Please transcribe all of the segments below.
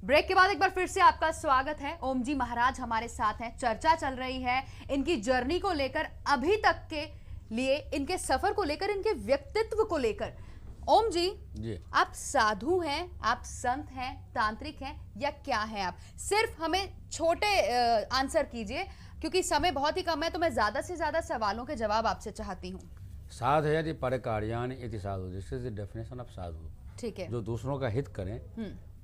Break के बाद एक बार फिर से आपका स्वागत है। ओम जी महाराज हमारे साथ हैं, चर्चा चल रही है इनकी जर्नी को लेकर, अभी तक के लिए, इनके सफर को लेकर, इनके व्यक्तित्व को लेकर। ओम जी, आप साधु हैं, आप संत हैं, तांत्रिक हैं, या क्या हैं आप? सिर्फ हमें छोटे आंसर कीजिए क्योंकि समय बहुत ही कम है, तो मैं ज्यादा से ज्यादा सवालों के जवाब आपसे चाहती हूँ। साधु यदि परकार्यान इति साधु, this is the definition of sadhu. ठीक है, जो दूसरों का हित करें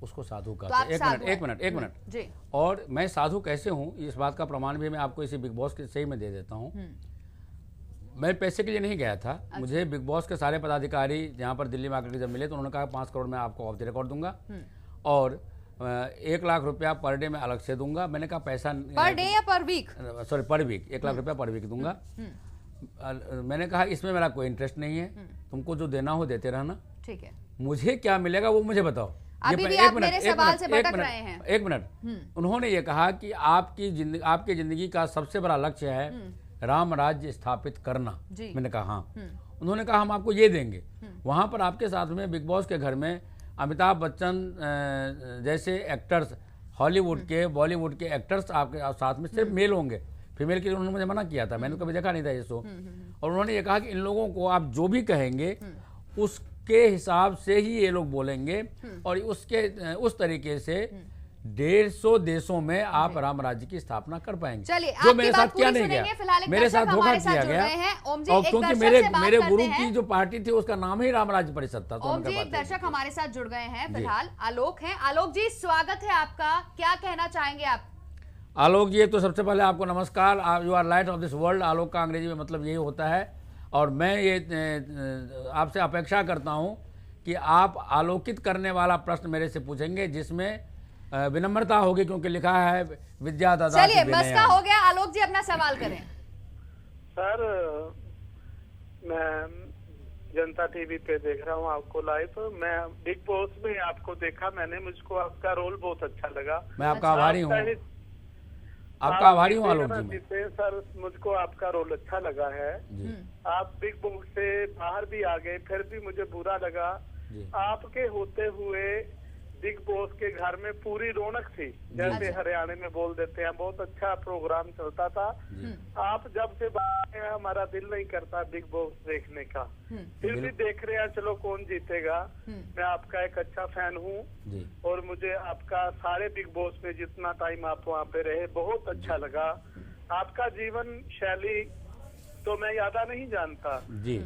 उसको साधु तो कहते हैं। एक मिनट जी। और मैं साधु कैसे हूँ इस बात का प्रमाण भी मैं आपको इसी बिग बॉस के से ही मैं दे देता हूँ। मैं पैसे के लिए नहीं गया था। अच्छा। मुझे बिग बॉस के सारे पदाधिकारी यहाँ पर दिल्ली में आकर के जब मिले तो उन्होंने कहा 5 करोड़ मैं आपको ऑफ द रिकॉर्ड दूंगा और 1 लाख रुपया पर डे में अलग से दूंगा। मैंने कहा पैसा पर डे या per week, sorry per week, 1 lakh रुपया पर वीक दूंगा। मैंने कहा इसमें मेरा कोई इंटरेस्ट नहीं है, तुमको जो देना हो देते रहना, ठीक है, मुझे क्या मिलेगा वो मुझे बताओ। अभी भी आप मेरे सवाल से भटक रहे हैं। एक मिनट, उन्होंने ये कहा कि आपकी जिंदगी का सबसे बड़ा लक्ष्य है राम राज्य स्थापित करना। मैंने कहा हाँ। उन्होंने कहा हम आपको ये देंगे। वहां पर आपके साथ में बिग बॉस के घर में अमिताभ बच्चन जैसे एक्टर्स, हॉलीवुड के, बॉलीवुड के एक्टर्स आपके साथ में सिर्फ मेल होंगे, फीमेल के लिए उन्होंने मुझे मना किया था। मैंने कभी देखा नहीं था ये शो। और उन्होंने ये कहा कि इन लोगों को आप जो भी कहेंगे उसके हिसाब से ही ये लोग बोलेंगे और उस तरीके से 150 देशों में आप राम राज्य की स्थापना कर पाएंगे। चलिए, जो मेरे साथ क्या नहीं गया, मेरे साथ धोखा किया गया। और क्योंकि मेरे गुरु की जो पार्टी थी उसका नाम ही राम राज्य परिषद था। ओम जी, एक दर्शक हमारे साथ जुड़ गए हैं फिलहाल, आलोक हैं। आलोक जी, स्वागत है आपका, क्या कहना चाहेंगे आप? आलोक जी, तो सबसे पहले आपको नमस्कार। You are light of this world. आलोक का अंग्रेजी में मतलब यही होता है। और मैं ये आपसे अपेक्षा करता हूं कि आप आलोकित करने वाला प्रश्न मेरे से पूछेंगे जिसमें विनम्रता होगी, क्योंकि लिखा है विद्या दाता। चलिए, मस्का हो गया। आलोक जी अपना सवाल करें। सर, मैं जनता टीवी पे देख रहा हूँ आपको लाइव। मैं बिग बॉस में आपको देखा मैंने, मुझको आपका रोल बहुत अच्छा लगा। मैं आपका आभारी हूँ, आपका आभारी हूँ आलोक जी। सर, मुझको आपका रोल अच्छा लगा है। आप बिग बॉस से बाहर भी आ गए, फिर भी मुझे बुरा लगा। आपके होते हुए बिग बॉस के घर में पूरी रौनक थी, जैसे हरियाणा में बोल देते हैं, बहुत अच्छा प्रोग्राम चलता था। आप जब से बाहर आए हमारा दिल नहीं करता बिग बॉस देखने का, फिर भी देख रहे हैं, चलो कौन जीतेगा। मैं आपका एक अच्छा फैन हूँ और मुझे आपका सारे बिग बॉस में जितना टाइम आप वहाँ पे रहे बहुत अच्छा लगा। आपका जीवन शैली तो मैं ज्यादा नहीं जानता,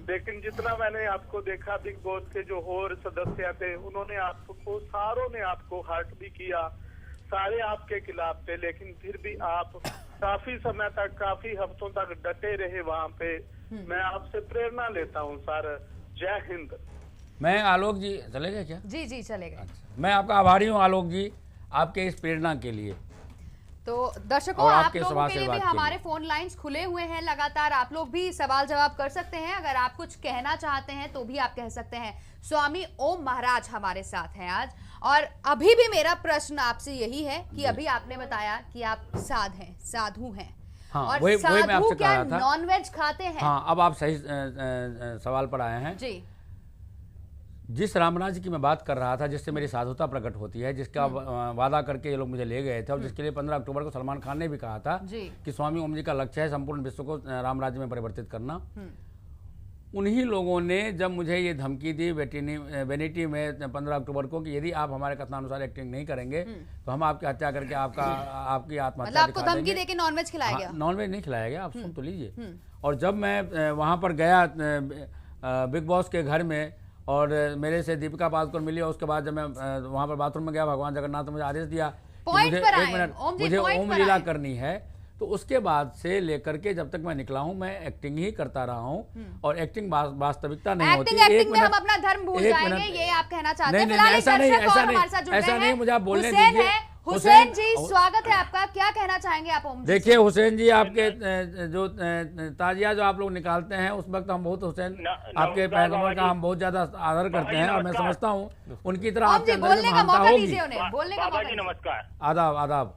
लेकिन जितना मैंने आपको देखा, बिग बॉस के जो और सदस्य थे उन्होंने आपको, सारों ने आपको हर्ट भी किया, सारे आपके खिलाफ थे, लेकिन फिर भी आप काफी समय तक, काफी हफ्तों तक डटे रहे वहाँ पे। मैं आपसे प्रेरणा लेता हूँ सर। जय हिंद। मैं आलोक जी, चलेगा क्या? जी जी चलेगा। अच्छा, मैं आपका आभारी हूँ आलोक जी, आपके इस प्रेरणा के लिए। तो दर्शकों, आप लोगों के लिए भी हमारे फोन लाइंस खुले हुए हैं लगातार। आप लोग भी सवाल जवाब कर सकते हैं। अगर आप कुछ कहना चाहते हैं तो भी आप कह सकते हैं। स्वामी ओम महाराज हमारे साथ हैं आज। और अभी भी मेरा प्रश्न आपसे यही है कि अभी आपने बताया कि आप साधु हैं। हाँ, और वही मैं आपसे कह रहा था। नॉनवेज खाते हैं? हाँ, अब आप सही सवाल पर आए हैं जी। जिस रामराज्य की मैं बात कर रहा था, जिससे मेरी साधुता प्रकट होती है, जिसका वादा करके ये लोग मुझे ले गए थे और जिसके लिए 15 अक्टूबर को सलमान खान ने भी कहा था कि स्वामी ओम जी का लक्ष्य है संपूर्ण विश्व को रामराज्य में परिवर्तित करना। उन्हीं लोगों ने जब मुझे ये धमकी दी वेनिटी में 15 अक्टूबर को कि यदि आप हमारे कथनानुसार एक्टिंग नहीं करेंगे तो हम आपकी हत्या करके आपकी आत्महत्या आपको धमकी देके नॉनवेज खिलाया गया? नॉनवेज नहीं खिलाया गया, आप सुन तो लीजिए। और जब मैं वहां पर गया बिग बॉस के घर में और मेरे से दीपिका पादुकोण मिली और उसके बाद जब मैं वहां पर बाथरूम में गया, भगवान जगन्नाथ ने मुझे आदेश दिया कि मुझे ओम लीला करनी है, तो उसके बाद से लेकर के जब तक मैं निकला हूं मैं एक्टिंग ही करता रहा हूं। और एक्टिंग वास्तविकता नहीं होती। एक्टिंग में हम अपना धर्म भूल जाएंगे, ये आप कहना चाहते हैं? नहीं, ऐसा नहीं, मुझे आप बोलने दीजिए। हुसैन जी, स्वागत है आपका, क्या कहना चाहेंगे आप ओम? देखिए हुसैन जी, आपके जो ताजिया जो आप लोग निकालते हैं उस वक्त हम बहुत हुसैन आपके पैगंबर का हम बहुत ज्यादा आदर करते हैं और मैं समझता हूँ उनकी तरह आपके अंदर बोलने का मौका दीजिए उन्हें, बोलने का मौका। नमस्कार। आदाब आदाब।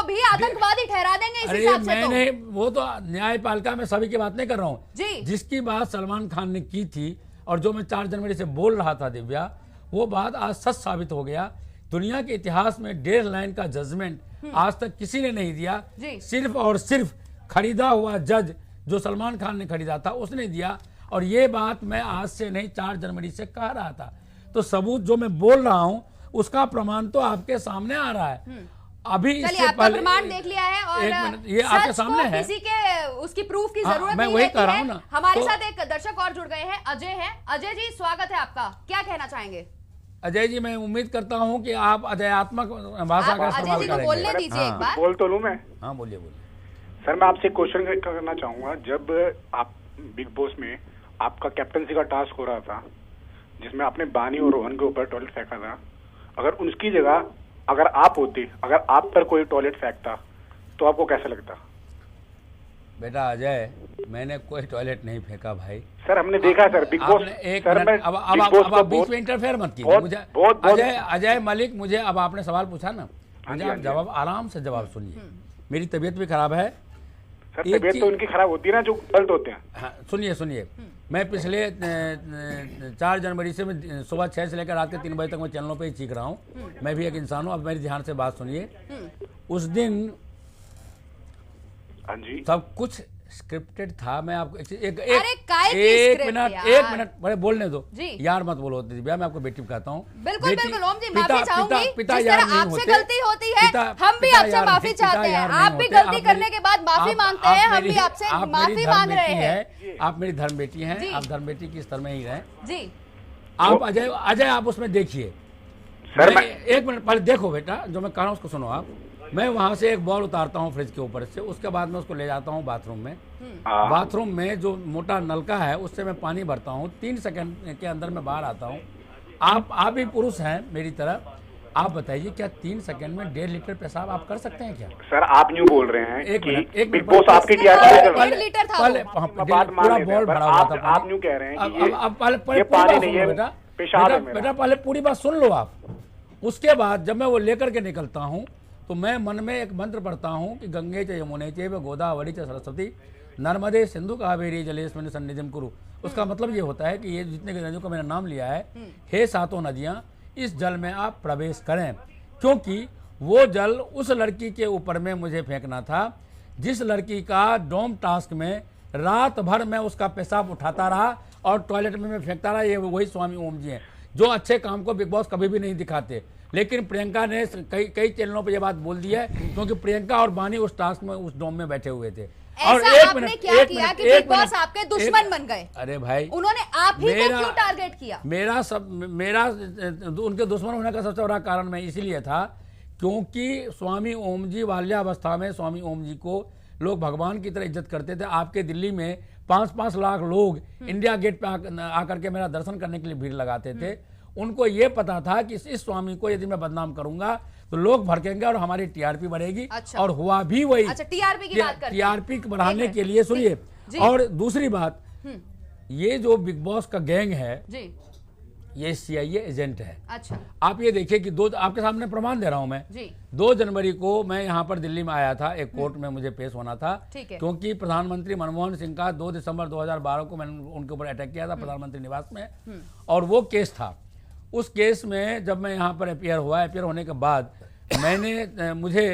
को भी आतंकवादी ठहरा देंगे इस अरे हिसाब से। मैंने वो तो न्यायपालिका में सभी की बात नहीं कर रहा हूँ जी। जिसकी बात सलमान खान ने की थी और जो मैं 4 जनवरी से बोल रहा था दिव्या, वो बात आज सच साबित हो गया। दुनिया के इतिहास में 1.5 लाइन का जजमेंट आज तक किसी ने नहीं दिया। जी। सिर्फ और सिर्फ खरीदा हुआ जज जो सलमान खान ने खरीदा था उसने दिया। और ये बात मैं आज से नहीं 4 जनवरी से कह रहा था। तो सबूत जो मैं बोल रहा हूं उसका प्रमाण तो आपके सामने आ रहा है। अभी चलिए इससे आपका पहले प्रमाण देख लिया है और एक मिनट, ये आपके सच सामने को है। किसी के उसकी प्रूफ की हाँ, जरूरत मैं नहीं वही रहती कह रहा है। हूं ना। हमारे तो- साथ एक दर्शक और जुड़ गए हैं, अजय हैं। अजय जी स्वागत है आपका, क्या कहना चाहेंगे? अजय जी मैं उम्मीद करता हूं कि आप अजयात्मक भाषा का आप अजय इस्तेमाल जी को बोलने करेंगे। दीजिए एक हाँ। बार। बोल तो लूं मैं? हाँ बोलिए बोलिए। सर मैं आपसे क्वेश्चन करना चाहूंगा। जब आप बिग बॉस में आपका कैप्टनसी का टास्क हो रहा था जिसमें आपने बानी और रोहन के ऊपर टॉयलेट फेंका था, अगर उनकी जगह अगर आप होते, अगर आप पर कोई टॉयलेट फेंकता तो आपको कैसा लगता? बेटा अजय मैंने कोई टॉयलेट नहीं फेंका भाई। सर हमने देखा सर बिग बॉस। आपने एक सर मिनट मैं अब बिग बॉस अब को आप बीच बहुत में इंटरफेयर मत कीजिए बहुत- मुझे। बहुत- अजय मलिक मुझे अब आपने सवाल पूछा ना, मुझे हाँ आप जी। जवाब आराम से जवाब सुनिए। मेरी तबीयत भी खराब है। सर एक तबीयत चीज- तो उनकी खराब होती है ना जो गलत होते हैं। हाँ सुनिए सुनिए, मैं पिछले 4 जनवरी से मैं सुबह 6 से लेकर रात के 3 बजे तक मैं चैनलों पे ही चीख रहा हूँ। मैं भी एक इंसान हूँ। अब मेरी ध्यान से बात सुनिए। उस दिन हाँ जी। सब कुछ स्क्रिप्टेड था। मैं आपको अरे काय की एक script मिनट यार? एक मिनट बड़े बोलने दो जी। यार मत बोलो दिव्या, मैं आपको बेटी कहता हूँ। बिल्कुल बेटी- बिल्कुल ओम जी पिता- माफी चाहूंगी। पिता जिस यार तरह नहीं आपसे होते। गलती होती है पिता- हम भी पिता आपसे यार माफी नहीं- चाहते पिता हैं। यार नहीं आप भी होते। गलती आप करने मेरी- के बाद माफी आप- मांगते आप हैं, हम मेरी- भी आपसे आप मेरी माफी धर्म मांग रहे बेटी हैं। है। आप मेरी धर्म बेटी हैं। जी। आप धर्म बेटी की स्तर में ही रहें। जी आप अजय आप उसमें देखिए। सर एक मिनट पहले देखो बेटा, जो मैं कह रहा हूँ उसको सुनो आप। मैं वहां से एक बॉल उतारता हूँ फ्रिज के ऊपर से, उसके बाद मैं उसको ले जाता हूँ बाथरूम में। बाथरूम में जो मोटा नलका है उससे मैं पानी भरता हूँ। 3 सेकंड के अंदर मैं बाहर आता हूँ। आप भी पुरुष हैं मेरी तरह, आप बताइए क्या 3 सेकंड में 1.5 लीटर पेशाब आप कर सकते हैं क्या? सर आप न्यू बोल रहे हैं एक कि मिनट बिग बॉस आपकी टीआरपी पहले- चल रहा है। 1.5 लीटर था पहले वो। बात मान पूरा लेते हैं, बॉल पर भरा हुआ आप- था। आप न्यू कह रहे हैं कि अब पहले ये पूरी पानी बात नहीं सुनो है, बेटा। पेशाब है मेरा। बेटा पहले पूरी बात सुन लो आप। उसके बाद जब मैं वो लेकर के निकलता हूँ तो मैं मन में एक मंत्र पढ़ता हूँ कि गंगे च यमुने चैव गोदावरी च सरस्वती नर्मदे सिंधु कावेरी जलेस्मिन् सन्निधिं कुरु। उसका मतलब ये होता है कि ये जितने नदियों का मैंने नाम लिया है, हे 7 नदियाँ, इस जल में आप प्रवेश करें। क्योंकि वो जल उस लड़की के ऊपर में मुझे फेंकना था जिस लड़की का डोम टास्क में रात भर मैं उसका पेशाब उठाता रहा और टॉयलेट में मैं फेंकता रहा। ये वही स्वामी ओम जी हैं जो अच्छे काम को बिग बॉस कभी भी नहीं दिखाते। लेकिन प्रियंका ने कई चैनलों पर यह बात बोल दी है क्योंकि प्रियंका और बानी उस टास्क में उस डोम में बैठे हुए थे। और ऐसा आपने क्या किया कि बिग बॉस आपके दुश्मन बन गए? अरे भाई उन्होंने आप ही को क्यों टारगेट किया? मेरा उनके दुश्मन होने का सबसे बड़ा कारण मैं इसीलिए था क्योंकि स्वामी ओम जी बाल्यावस्था में स्वामी ओम जी को लोग भगवान की तरह इज्जत करते थे। आपके दिल्ली में 5-5 लाख लोग इंडिया गेट पे आकर के मेरा दर्शन करने के लिए भीड़ लगाते थे। उनको ये पता था कि इस स्वामी को यदि मैं बदनाम करूंगा तो लोग भड़केंगे और हमारी टीआरपी बढ़ेगी। अच्छा। और हुआ भी वही। अच्छा टीआरपी की बात करते हैं। टीआरपी बढ़ाने के लिए सुनिए। और दूसरी बात, ये जो बिग बॉस का गैंग है जी ये CIA एजेंट है। अच्छा आप ये देखिए कि आपके सामने प्रमाण दे रहा हूं मैं। जी 2 जनवरी को मैं यहाँ पर दिल्ली में आया था, एक कोर्ट में मुझे पेश होना था। ठीक है। क्योंकि प्रधानमंत्री मनमोहन सिंह का 2 दिसंबर 2012 को मैंने उनके ऊपर अटैक किया था प्रधानमंत्री निवास में, और वो केस था। उस केस में जब मैं यहाँ पर अपियर होने के बाद मैंने मुझे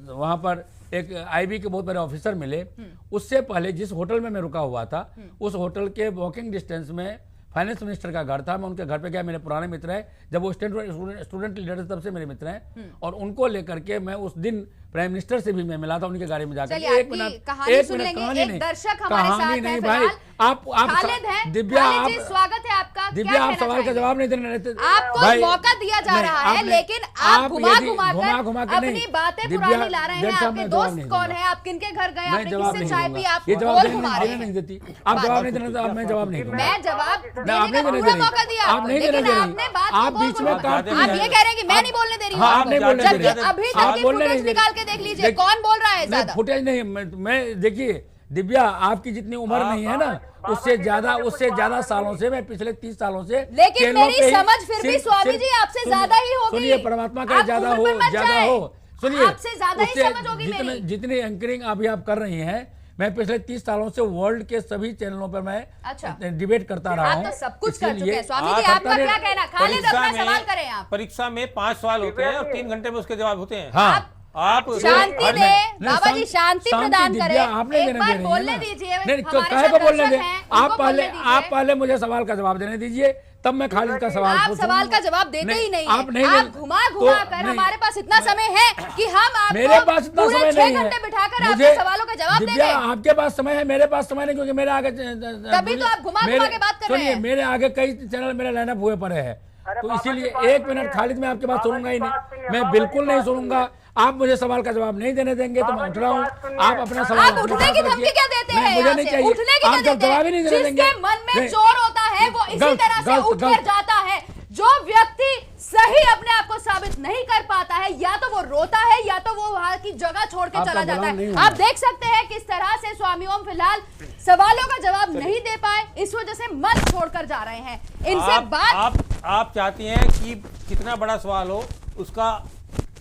वहाँ पर एक IB के बहुत बड़े ऑफिसर मिले। उससे पहले जिस होटल में मैं रुका हुआ था उस होटल के वॉकिंग डिस्टेंस में फाइनेंस मिनिस्टर का घर था। मैं उनके घर पे गया, मेरे पुराने मित्र हैं, जब वो स्टूडेंट लीडर थे तब से मेरे मित्र हैं। और उनको लेकर के मैं उस दिन प्राइम मिनिस्टर से भी मैं मिला था उनके गाड़ी में जाकर। चलिए आपकी कहानी सुन लेंगे। एक दर्शक हमारे साथ है नहीं भाई। फिलहाल। आप खालिद हैं। दिव्या, खालिद जी, स्वागत है आपका। दिव्या क्या आप कहना सवाल का चाहेंगे? जवाब नहीं देने रहते। आपको भाई, मौका दिया जा नहीं, रहा है आपने- लेकिन आप घुमा यदि घुमा कर नहीं, अपनी बातें दिव्या, पुरानी ला रहे हैं। जैसा आपके मैं जवाब दोस्त नहीं कौन दूंगा। है? आप किनके घर गए? मैं आपने जवाब किससे नहीं चाय दूंगा। पी? आप ये जवाब बोल देने घुमा रहे नहीं हैं। देती। आप जवाब नहीं देना, मैं जवाब नहीं दूंगा। मैं जवाब आप देने का नहीं पूरा देने मौका दिया आप नहीं देने लेकिन दे रही। आपने बात आप को बीच में बोल- काट आप ये कह रहे हैं कि मैं नहीं बोलने दे रही हूँ हाँ, आप आपको। नहीं बोलने दे जबकि रही। अभी आप तक की बोलने फुटेज नहीं दे निकाल रही। के देख लीजिए कौन बोल रहा है नहीं, ज्यादा। फुटेज नहीं, मैं देखिए दिव्या आपकी जितनी उम्र नहीं है ना, उससे ज्यादा सालों से, मैं पिछले 30 सालों से लेकिन चैनलों मेरी पे ही समझ फिर भी सिर्फ- स्वामी सिर्फ- जी आपसे सुनिए- ज्यादा ही होगी। सुनिए, परमात्मा का आप ज्यादा ऊपर मत जाए। हो। सुनिए, आपसे ज्यादा ही उससे समझ होगी मेरी। जितनी एंकरिंग अभी आप कर रही हैं, मैं पिछले 30 सालों से वर्ल्ड के सभी चैनलों पर मैं अच्छा। डिबेट करता रहा आप हूँ। तो सब कुछ कर चुके इसीलिए- हैं स्वामी जी। करता आपका नहीं- क्या कहना? खालिद अपना सवाल करें आप। परीक्षा में 5 सवाल होते हैं और 3 घंटे में उसके जवाब होते हैं। हाँ आप शांति हर- दे नहीं, बाबा जी, शांति प्रदान दिव्या, करें। आपने एक देने बार दे रही है बोलने ना। दीजिए, नहीं, हमारे काहे साथ को बोलने दर्शक दे? हैं, आप उनको पहले बोलने दीजिए। आप पहले मुझे सवाल का जवाब देने दीजिए, तब मैं खालिद का सवाल आप पूछूंगा। सवाल का जवाब देते ही नहीं आप नहीं आप दे- घुमा तो घुमा कर नहीं, हमारे पास इतना समय है कि हम मेरे आपको पास इतना पूरे समय 6 नहीं है। घंटे बिठाकर मुझे- आपके सवालों का जवाब दे दिव्या, दें। आपके पास समय है, मेरे पास समय नहीं, क्योंकि मेरे आगे तभी तो आप घुमा मेरे- घुमा के बात कर रहे सुनिए, हैं। मेरे आगे कई चैनल मेरे लाइनअप हुए पड़े हैं, अरे तो बाबा जी, इसीलिए बात एक सुनिए। मिनट खालिद, मैं आपके बात बाबा सुनूंगा ही जी, नहीं, बात सुनिए, मैं बाबा बिल्कुल जी, नहीं बात सुनूंगा। आप मुझे सवाल का जवाब नहीं देने देंगे तो मैं बाबा उठ जी, रहा हूँ। बात सुनिए। आप अपना सवाल आप अपने उठने पास की रखिए। धमकी क्या देते नहीं, हैं मुझे यहाँ नहीं से? चाहिए। उठने की क्या आप जब देते जवाब ही नहीं हैं? देने देंगे। जिसके मन में नहीं, चोर होता है वो इसी गलत, तरह से गलत, उठ कर गलत। जाता है। जो व्यक्ति सही अपने आप को साबित नहीं कर पाता है, या तो वो रोता है या तो वो वहां की जगह छोड़ के आपका चला जाता गुलाम नहीं है। हूं आप मैं। देख सकते हैं किस तरह से स्वामी ओम फिलहाल सवालों का जवाब नहीं दे पाए, इस वजह से मन छोड़कर जा रहे हैं। इनसे बात आप चाहती हैं कि कितना बड़ा सवाल हो उसका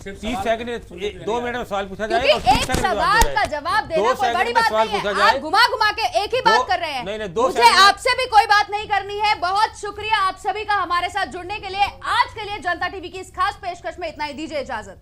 30 सेकंड 2 मिनट में सवाल पूछा जाए क्योंकि और 30 एक सेकंड में सवाल जवाब का दिया जवाब जाए। देना 2 कोई सेकंड बड़ी में बात सवाल नहीं पूछा है। जाए। आप घुमा घुमा के एक ही बात कर रहे हैं। नहीं, 2 मुझे सेकंड में- आपसे भी कोई बात नहीं करनी है। बहुत शुक्रिया आप सभी का हमारे साथ जुड़ने के लिए। आज के लिए जनता टीवी की इस खास पेशकश में इतना ही, दीजिए इजाजत।